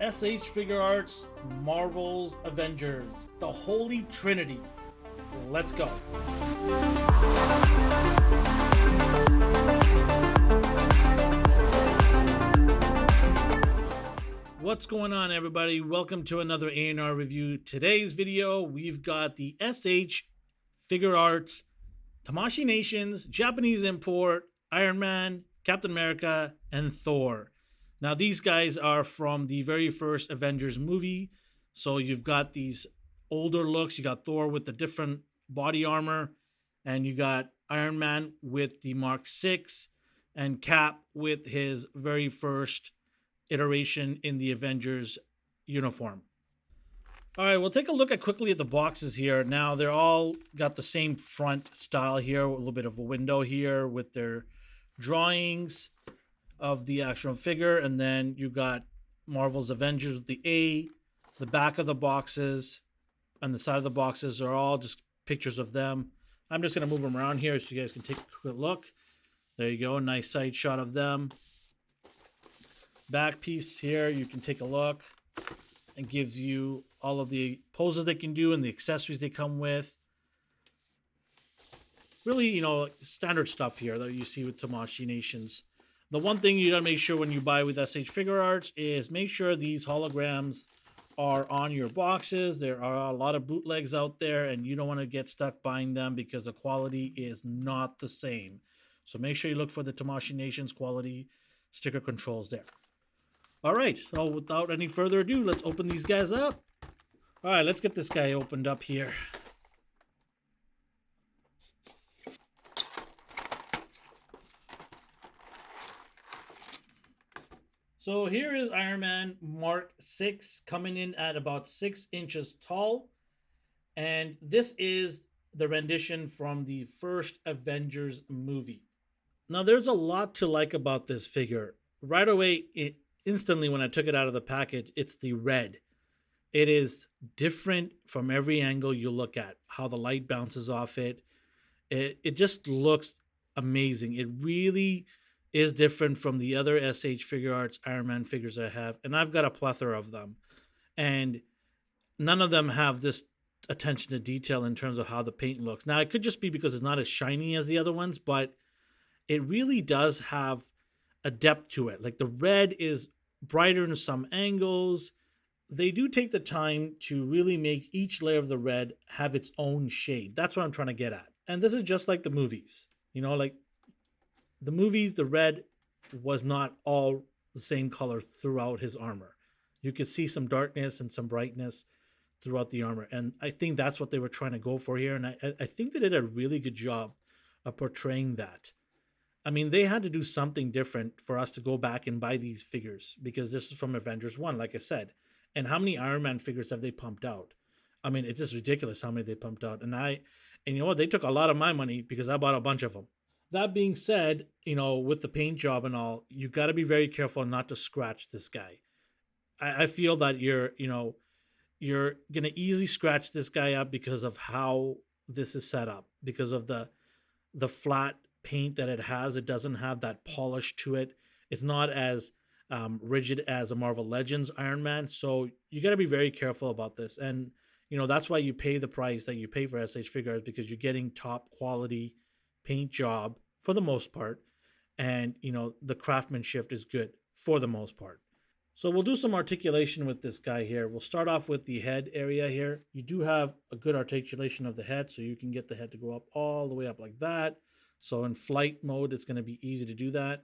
SHFiguarts Marvel's Avengers, the Holy Trinity. Let's go. What's going on, everybody? Welcome to another A&R review. Today's video, we've got the SHFiguarts Tamashii Nations Japanese import Iron Man, Captain America, and Thor. Now, these guys are from the very first Avengers movie. So you've got these older looks. You got Thor with the different body armor, and you got Iron Man with the Mark VI, and Cap with his very first iteration in the Avengers uniform. All right, we'll take a look quickly at the boxes here. Now, they're all got the same front style here, a little bit of a window here with their drawings of the actual figure, and then you got Marvel's Avengers with the A. The back of the boxes and the side of the boxes are all just pictures of them. I'm just going to move them around here so you guys can take a quick look. There you go, nice side shot of them. Back piece here, you can take a look. It gives you all of the poses they can do and the accessories they come with. Really, standard stuff here that you see with Tamashii Nations. The one thing you gotta make sure when you buy with SHFiguarts is make sure these holograms are on your boxes. There are a lot of bootlegs out there, and you don't want to get stuck buying them because the quality is not the same. So make sure you look for the Tamashii Nations quality sticker controls there. All right, so without any further ado, let's open these guys up. All right, let's get this guy opened up here. So here is Iron Man Mark VI coming in at about 6 inches tall. And this is the rendition from the first Avengers movie. Now, there's a lot to like about this figure. Right away, instantly when I took it out of the package, it's the red. It is different from every angle you look at, how the light bounces off it. It just looks amazing. It really is different from the other SHFiguarts Iron Man figures I have, and I've got a plethora of them, and none of them have this attention to detail in terms of how the paint looks. Now, it could just be because it's not as shiny as the other ones, but it really does have a depth to it. Like, the red is brighter in some angles. They do take the time to really make each layer of the red have its own shade. That's what I'm trying to get at. And this is just like the movies. Like the movies, the red was not all the same color throughout his armor. You could see some darkness and some brightness throughout the armor. And I think that's what they were trying to go for here. And I think they did a really good job of portraying that. I mean, they had to do something different for us to go back and buy these figures, because this is from Avengers 1, like I said. And how many Iron Man figures have they pumped out? I mean, it's just ridiculous how many they pumped out. And you know what? They took a lot of my money because I bought a bunch of them. That being said, with the paint job and all, you got to be very careful not to scratch this guy. I feel that you're going to easily scratch this guy up because of how this is set up, because of the flat paint that it has. It doesn't have that polish to it. It's not as rigid as a Marvel Legends Iron Man. So you got to be very careful about this. And, that's why you pay the price that you pay for SHFiguarts, because you're getting top quality paint job for the most part. And, the craftsmanship is good for the most part. So we'll do some articulation with this guy here. We'll start off with the head area here. You do have a good articulation of the head, so you can get the head to go up all the way up like that. So in flight mode, it's going to be easy to do that.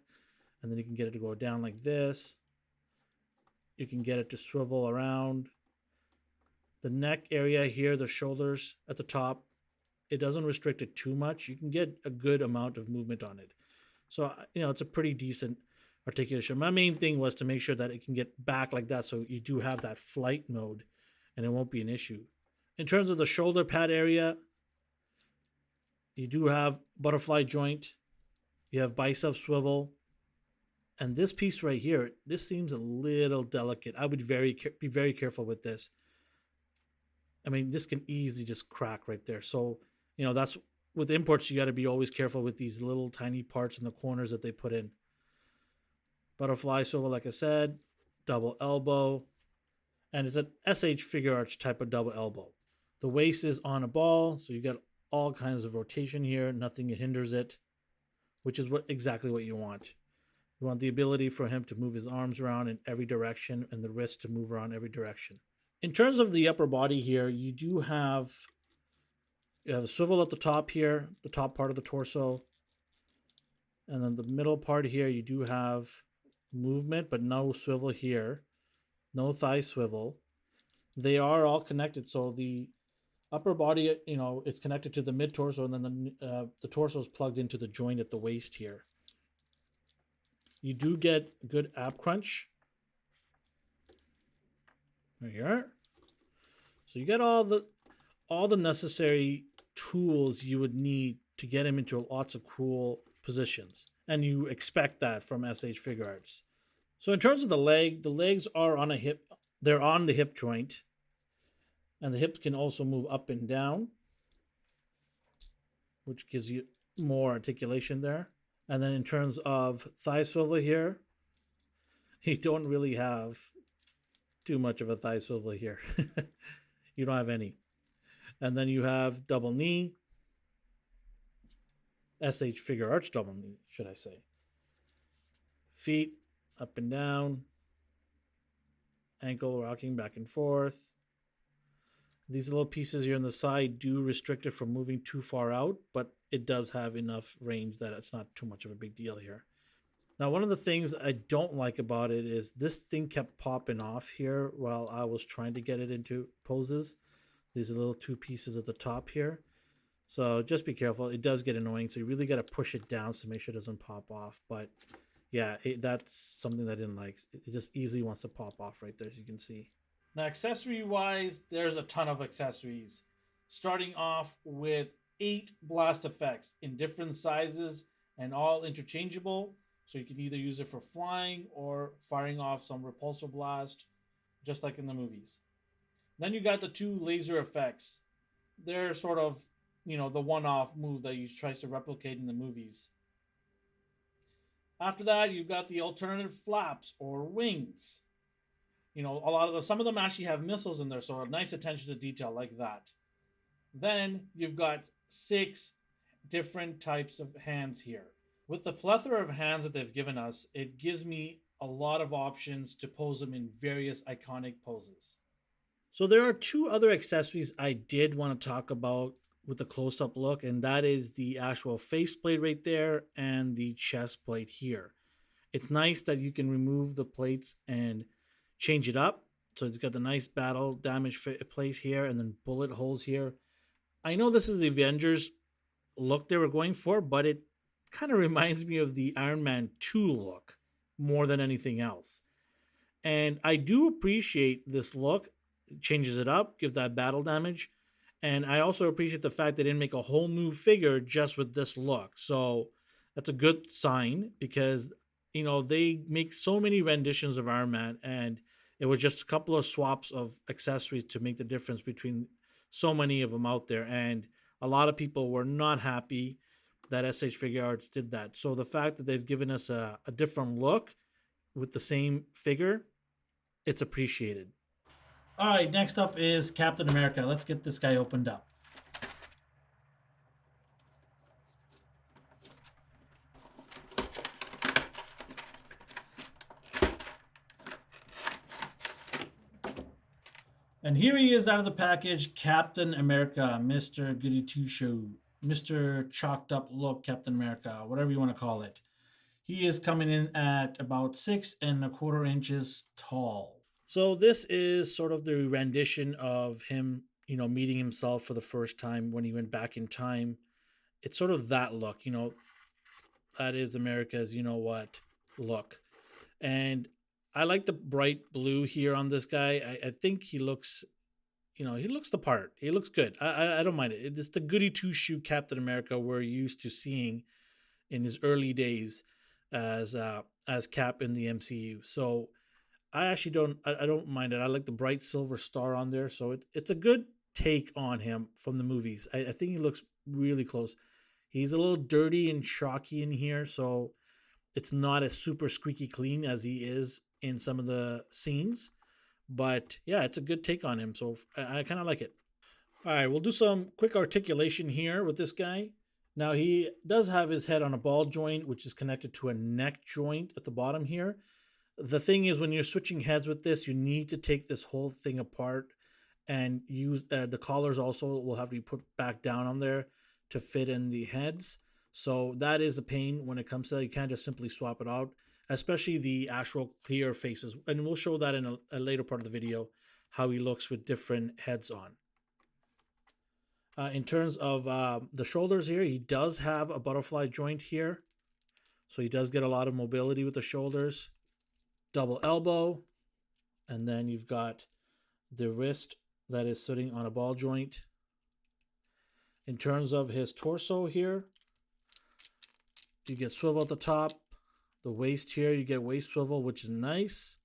And then you can get it to go down like this. You can get it to swivel around. The neck area here, the shoulders at the top, it doesn't restrict it too much. You can get a good amount of movement on it. So, it's a pretty decent articulation. My main thing was to make sure that it can get back like that, so you do have that flight mode and it won't be an issue. In terms of the shoulder pad area, you do have butterfly joint. You have bicep swivel. And this piece right here, this seems a little delicate. I would be very careful with this. I mean, this can easily just crack right there. So, that's with imports, you got to be always careful with these little tiny parts in the corners that they put in. Butterfly swivel, like I said, double elbow. and it's an SH Figure Arch type of double elbow. The waist is on a ball, so you got all kinds of rotation here. Nothing hinders it, which is exactly what you want. You want the ability for him to move his arms around in every direction and the wrist to move around every direction. In terms of the upper body here, you have a swivel at the top here, the top part of the torso. And then the middle part here, you do have movement, but no swivel here. No thigh swivel. They are all connected. So the upper body, is connected to the mid torso, and then the torso is plugged into the joint at the waist here. You do get good ab crunch. Right here. So you get all the necessary tools you would need to get him into lots of cool positions. And you expect that from SHFiguarts. So in terms of the legs are on a hip. They're on the hip joint. And the hips can also move up and down, which gives you more articulation there. And then in terms of thigh swivel here, you don't really have too much of a thigh swivel here. You don't have any. And then you have double knee, SH Figure Arch double knee, should I say. Feet up and down, ankle rocking back and forth. These little pieces here on the side do restrict it from moving too far out, but it does have enough range that it's not too much of a big deal here. Now, one of the things I don't like about it is this thing kept popping off here while I was trying to get it into poses. These little two pieces at the top here. So just be careful. It does get annoying. So you really got to push it down to make sure it doesn't pop off. But yeah, that's something that I didn't like. It just easily wants to pop off right there, as you can see. Now, accessory-wise, there's a ton of accessories. Starting off with 8 blast effects in different sizes and all interchangeable. So you can either use it for flying or firing off some repulsor blast, just like in the movies. Then you got the 2 laser effects. They're sort of, the one-off move that he tries to replicate in the movies. After that, you've got the alternative flaps or wings. Some of them actually have missiles in there, so a nice attention to detail like that. Then you've got 6 different types of hands here. With the plethora of hands that they've given us, it gives me a lot of options to pose them in various iconic poses. So there are 2 other accessories I did want to talk about with the close-up look, and that is the actual faceplate right there and the chest plate here. It's nice that you can remove the plates and change it up. So it's got the nice battle damage place here and then bullet holes here. I know this is the Avengers look they were going for, but it kind of reminds me of the Iron Man 2 look more than anything else. And I do appreciate this look. It changes it up, gives that battle damage. And I also appreciate the fact they didn't make a whole new figure just with this look. So that's a good sign because, they make so many renditions of Iron Man, and it was just a couple of swaps of accessories to make the difference between so many of them out there. And a lot of people were not happy that SHFiguarts did that. So the fact that they've given us a different look with the same figure, it's appreciated. All right, next up is Captain America. Let's get this guy opened up. And here he is out of the package, Captain America, Mr. Goody Two-Shoe, Mr. Chalked Up Look Captain America, whatever you want to call it. He is coming in at about 6¼ inches tall. So this is sort of the rendition of him, meeting himself for the first time when he went back in time. It's sort of that look, that is America's look. And I like the bright blue here on this guy. I think he looks, he looks the part. He looks good. I don't mind it. It's the goody two-shoe Captain America we're used to seeing in his early days as Cap in the MCU. So I actually don't mind it. I like the bright silver star on there. So it's a good take on him from the movies. I think he looks really close. He's a little dirty and chalky in here, so it's not as super squeaky clean as he is in some of the scenes, But yeah, it's a good take on him. So I kind of like it. All right, we'll do some quick articulation here with this guy. Now, he does have his head on a ball joint, which is connected to a neck joint at the bottom here. The thing is, when you're switching heads with this, you need to take this whole thing apart and use the collars also will have to be put back down on there to fit in the heads. So that is a pain when it comes to that. You can't just simply swap it out, especially the actual clear faces. And we'll show that in a later part of the video, how he looks with different heads on. In terms of the shoulders here, he does have a butterfly joint here. So he does get a lot of mobility with the shoulders. Double elbow. And then you've got the wrist that is sitting on a ball joint. In terms of his torso here, you get swivel at the top. The waist here, you get waist swivel, which is nice.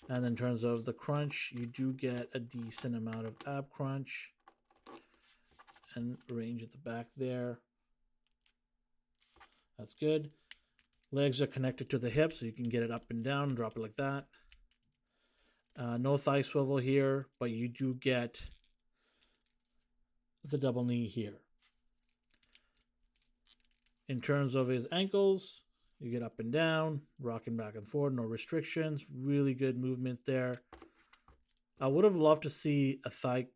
And in terms of the crunch, you do get a decent amount of ab crunch. And range at the back there. That's good. Legs are connected to the hips, so you can get it up and down, drop it like that. No thigh swivel here, but you do get the double knee here. In terms of his ankles, you get up and down, rocking back and forth, no restrictions. Really good movement there. I would have loved to see a thigh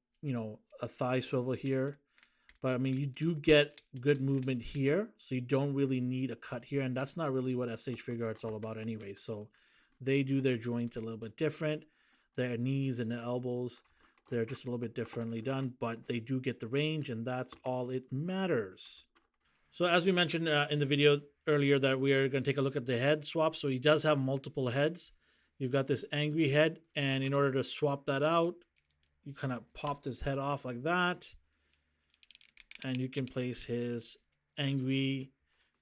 swivel here. But I mean, you do get good movement here, so you don't really need a cut here, and that's not really what SHFiguarts all about anyway. So they do their joints a little bit different. Their knees and their elbows, they're just a little bit differently done, but they do get the range, and that's all it matters. So as we mentioned in the video earlier, that we are going to take a look at the head swap. So he does have multiple heads. You've got this angry head, and in order to swap that out, you kind of pop this head off like that. And you can place his angry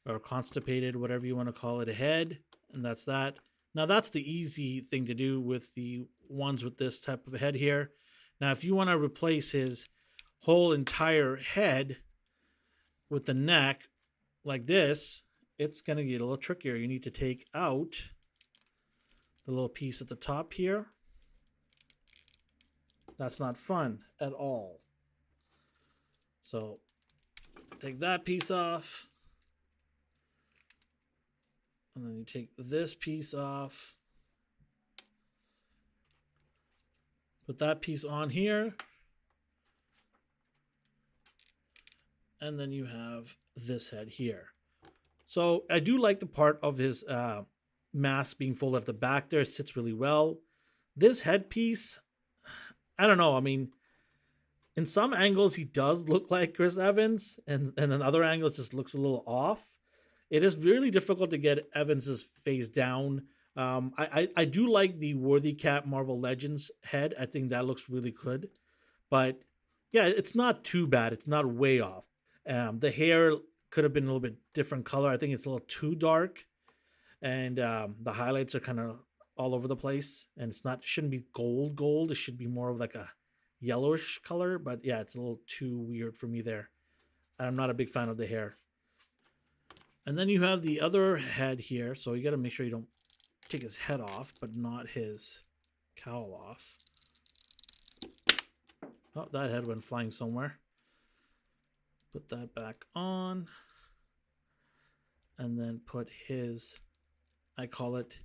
or constipated, whatever you want to call it, head. And that's that. Now, that's the easy thing to do with the ones with this type of head here. Now, if you want to replace his whole entire head with the neck like this, it's going to get a little trickier. You need to take out the little piece at the top here. That's not fun at all. So take that piece off. And then you take this piece off. Put that piece on here. And then you have this head here. So I do like the part of his mask being folded at the back there. It sits really well. This headpiece, I don't know. I mean, in some angles, he does look like Chris Evans, and in other angles, just looks a little off. It is really difficult to get Evans's face down. I do like the Worthy Cap Marvel Legends head. I think that looks really good. But yeah, it's not too bad. It's not way off. The hair could have been a little bit different color. I think it's a little too dark. And the highlights are kind of all over the place. And it shouldn't be gold. It should be more of like a yellowish color, but yeah, it's a little too weird for me there. I'm not a big fan of the hair. And then you have the other head here, so you got to make sure you don't take his head off, but not his cowl off. Oh, that head went flying somewhere. Put that back on. And then put his, I call it,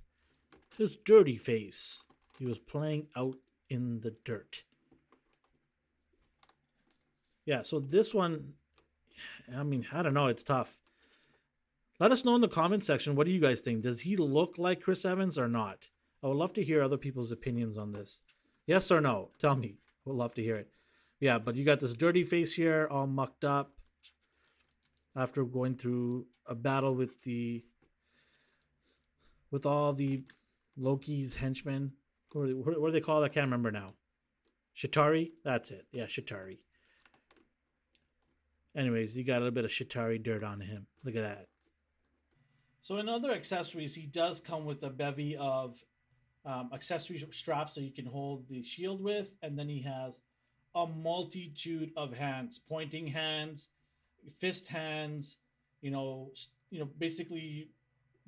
his dirty face. He was playing out in the dirt. Yeah, so this one, I mean, I don't know. It's tough. Let us know in the comment section. What do you guys think? Does he look like Chris Evans or not? I would love to hear other people's opinions on this. Yes or no? Tell me. We'd love to hear it. Yeah, but you got this dirty face here, all mucked up. After going through a battle with all the Loki's henchmen. What are they called? I can't remember now. Shatari? That's it. Yeah, Shatari. Anyways, you got a little bit of Shatari dirt on him. Look at that. So in other accessories, he does come with a bevy of accessory straps that you can hold the shield with. And then he has a multitude of hands. Pointing hands, fist hands, basically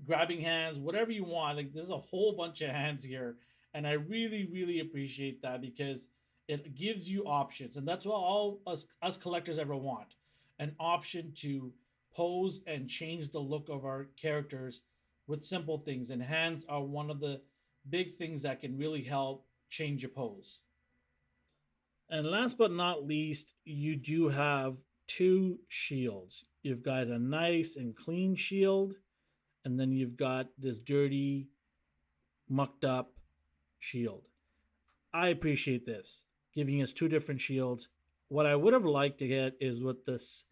grabbing hands, whatever you want. Like, there's a whole bunch of hands here. And I really, really appreciate that because it gives you options. And that's what all us collectors ever want, an option to pose and change the look of our characters with simple things. And hands are one of the big things that can really help change your pose. And last but not least, you do have two shields. You've got a nice and clean shield, and then you've got this dirty, mucked up shield. I appreciate this, giving us two different shields. What I would have liked to get is with this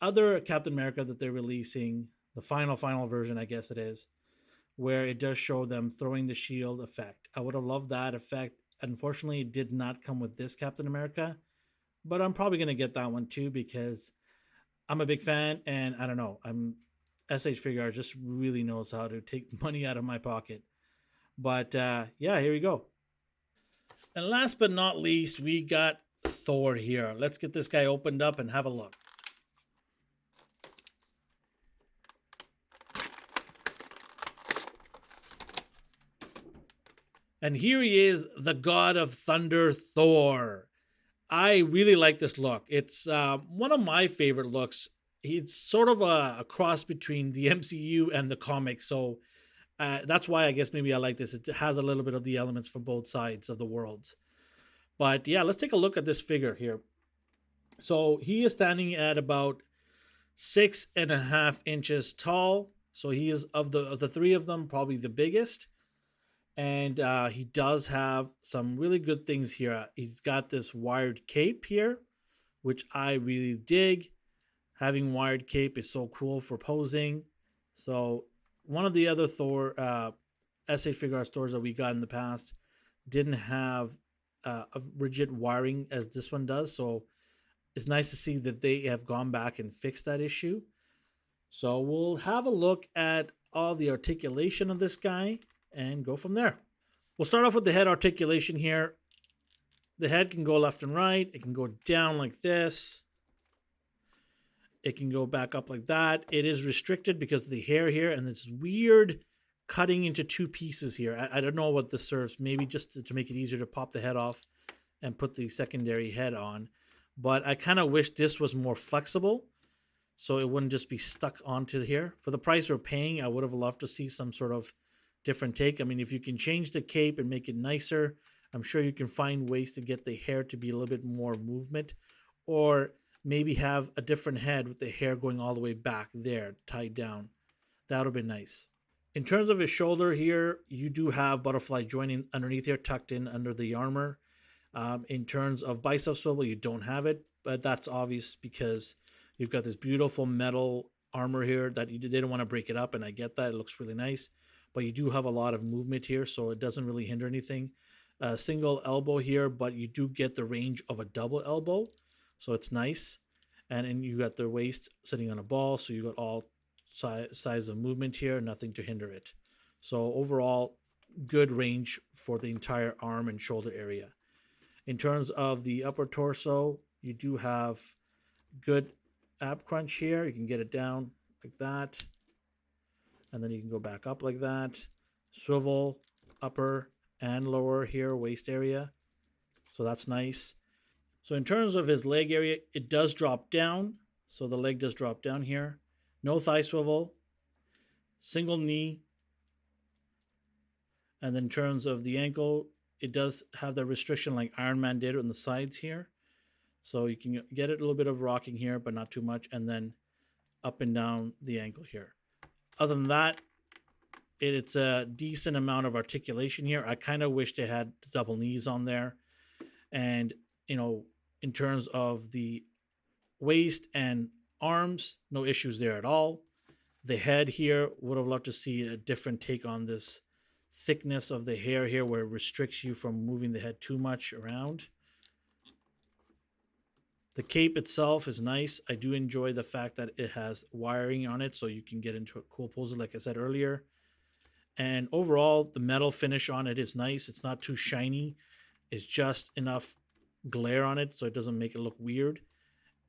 other Captain America that they're releasing, the final version, I guess it is, where it does show them throwing the shield effect. I would have loved that effect. Unfortunately, it did not come with this Captain America, but I'm probably going to get that one too because I'm a big fan, and I don't know, I'm SHFiguarts just really knows how to take money out of my pocket. But yeah, here we go. And last but not least, we got Thor here. Let's get this guy opened up and have a look. And here he is, the God of Thunder, Thor. I really like this look. It's one of my favorite looks. It's sort of a cross between the MCU and the comics. So that's why I guess maybe I like this. It has a little bit of the elements for both sides of the worlds. But yeah, let's take a look at this figure here. So he is standing at about 6.5 inches tall. So he is of the three of them probably the biggest, and he does have some really good things here. He's got this wired cape here, which I really dig. Having wired cape is so cool for posing. So one of the other Thor SHFiguarts stores that we got in the past didn't have a rigid wiring as this one does. So it's nice to see that they have gone back and fixed that issue. So we'll have a look at all the articulation of this guy and go from there. We'll start off with the head articulation here. The head can go left and right. It can go down like this. It can go back up like that. It is restricted because of the hair here and this weird cutting into two pieces here. I don't know what this serves. Maybe just to make it easier to pop the head off and put the secondary head on. But I kind of wish this was more flexible so it wouldn't just be stuck onto here. For the price we're paying, I would have loved to see some sort of different take. I mean, if you can change the cape and make it nicer, I'm sure you can find ways to get the hair to be a little bit more movement, or maybe have a different head with the hair going all the way back there, tied down. That would have been nice. In terms of his shoulder here, you do have butterfly joining underneath here, tucked in under the armor. In terms of bicep swivel, you don't have it, but that's obvious because you've got this beautiful metal armor here that they don't want to break it up, and I get that. It looks really nice, but you do have a lot of movement here, so it doesn't really hinder anything. A single elbow here, but you do get the range of a double elbow, so it's nice. And then you got the waist sitting on a ball, so you got all size of movement here, nothing to hinder it. So overall, good range for the entire arm and shoulder area. In terms of the upper torso, you do have good ab crunch here. You can get it down like that, and then you can go back up like that. Swivel, upper and lower here, waist area. So that's nice. So in terms of his leg area, it does drop down. So the leg does drop down here. No thigh swivel, single knee. And then in terms of the ankle, it does have the restriction like Iron Man did on the sides here. So you can get it a little bit of rocking here, but not too much. And then up and down the ankle here. Other than that, it's a decent amount of articulation here. I kind of wish they had the double knees on there. And, you know, in terms of the waist and arms, no issues there at all. The head here, would have loved to see a different take on this thickness of the hair here where it restricts you from moving the head too much around. The cape itself is nice. I do enjoy the fact that it has wiring on it so you can get into a cool pose like I said earlier. And overall, the metal finish on it is nice. It's not too shiny. It's just enough glare on it so it doesn't make it look weird.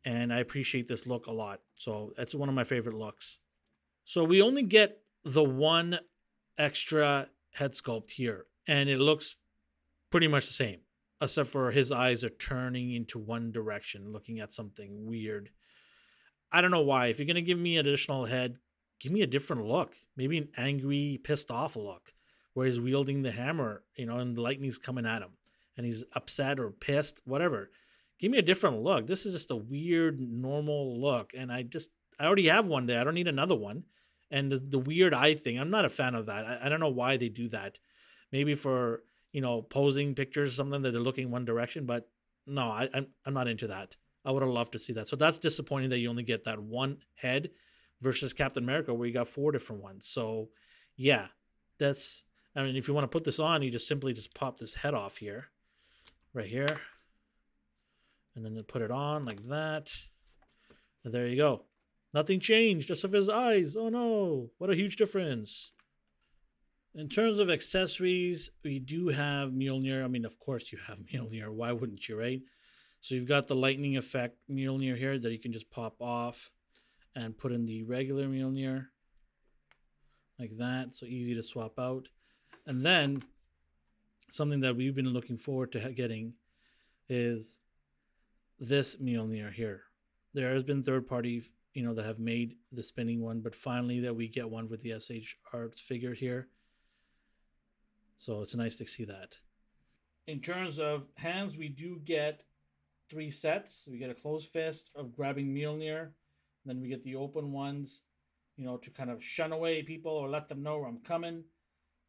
And I appreciate this look a lot. So that's one of my favorite looks. So we only get the one extra head sculpt here, and it looks pretty much the same, except for his eyes are turning into one direction, looking at something weird. I don't know why. If you're gonna give me an additional head, give me a different look. Maybe an angry, pissed off look, where he's wielding the hammer, and the lightning's coming at him, and he's upset or pissed, whatever. Give me a different look. This is just a weird, normal look, and I already have one there. I don't need another one. And the weird eye thing, I'm not a fan of that. I don't know why they do that. Maybe for posing pictures or something that they're looking one direction, but no, I'm not into that. I would have loved to see that. So that's disappointing that you only get that one head versus Captain America where you got 4 different ones. So yeah, that's, I mean, if you want to put this on, you just simply just pop this head off here, right here, and then you put it on like that. And there you go. Nothing changed, just of his eyes. Oh no, what a huge difference. In terms of accessories, we do have Mjolnir. I mean, of course you have Mjolnir. Why wouldn't you, right? So you've got the lightning effect Mjolnir here that you can just pop off and put in the regular Mjolnir like that. So easy to swap out. And then something that we've been looking forward to getting is this Mjolnir here. There has been third party, that have made the spinning one, but finally that we get one with the SHFiguarts figure here. So it's nice to see that. In terms of hands, we do get 3 sets. We get a closed fist of grabbing Mjolnir. Then we get the open ones, to kind of shun away people or let them know I'm coming.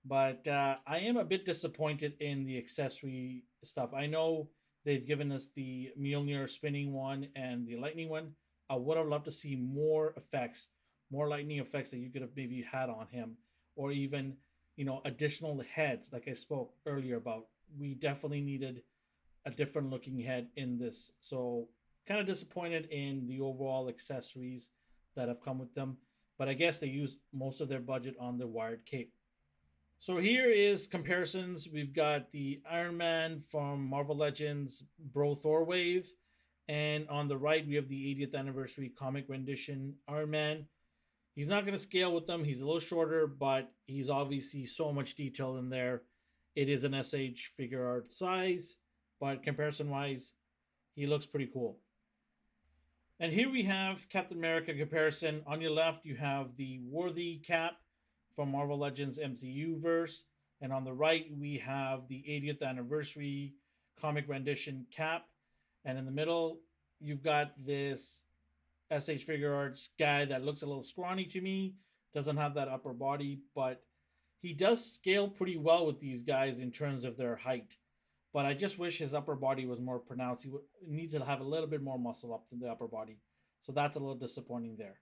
But I am a bit disappointed in the accessory stuff. I know they've given us the Mjolnir spinning one and the lightning one. I would have loved to see more effects, more lightning effects that you could have maybe had on him, or even, additional heads like I spoke earlier about. We definitely needed a different looking head in this. So kind of disappointed in the overall accessories that have come with them. But I guess they used most of their budget on the wired cape. So here is comparisons. We've got the Iron Man from Marvel Legends Bro Thor Wave. And on the right, we have the 80th anniversary comic rendition Iron Man. He's not going to scale with them. He's a little shorter, but he's obviously so much detail in there. It is an SHFiguarts size, but comparison-wise, he looks pretty cool. And here we have Captain America comparison. On your left, you have the Worthy Cap from Marvel Legends MCU verse. And on the right, we have the 80th anniversary comic rendition Cap. And in the middle, you've got this SHFiguarts guy that looks a little scrawny to me. Doesn't have that upper body, but he does scale pretty well with these guys in terms of their height. But I just wish his upper body was more pronounced. He needs to have a little bit more muscle up in the upper body. So that's a little disappointing there.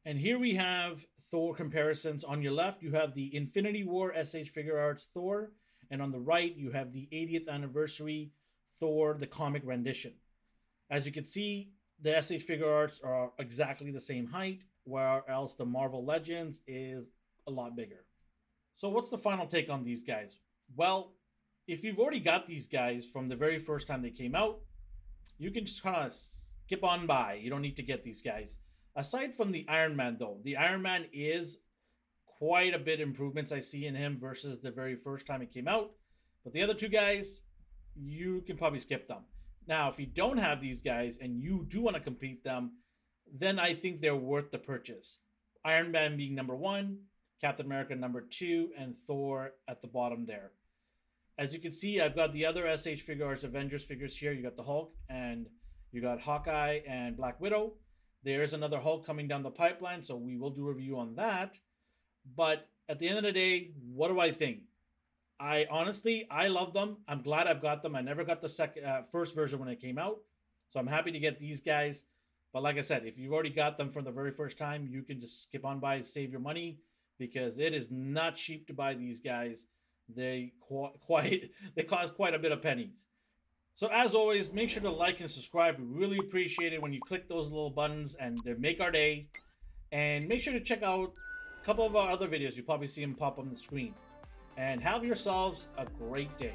And here we have Thor comparisons. On your left, you have the Infinity War SHFiguarts Thor. And on the right, you have the 80th anniversary Thor, the comic rendition. As you can see, the SHFiguarts are exactly the same height, whereas the Marvel Legends is a lot bigger. So what's the final take on these guys? Well, if you've already got these guys from the very first time they came out, you can just kind of skip on by. You don't need to get these guys. Aside from the Iron Man, though, the Iron Man is quite a bit improvements I see in him versus the very first time it came out. But the other 2 guys, you can probably skip them. Now, if you don't have these guys and you do want to complete them, then I think they're worth the purchase. Iron Man being number 1, Captain America number 2, and Thor at the bottom there. As you can see, I've got the other SHFiguarts Avengers figures here. You got the Hulk, and you got Hawkeye and Black Widow. There is another Hulk coming down the pipeline, so we will do a review on that. But at the end of the day, what do I think? I love them. I'm glad I've got them. I never got the first version when it came out, so I'm happy to get these guys. But like I said, if you've already got them from the very first time, you can just skip on by and save your money because it is not cheap to buy these guys. They cost quite a bit of pennies. So as always, make sure to like and subscribe. We really appreciate it when you click those little buttons and they make our day. And make sure to check out a couple of our other videos. You'll probably see them pop on the screen. And have yourselves a great day.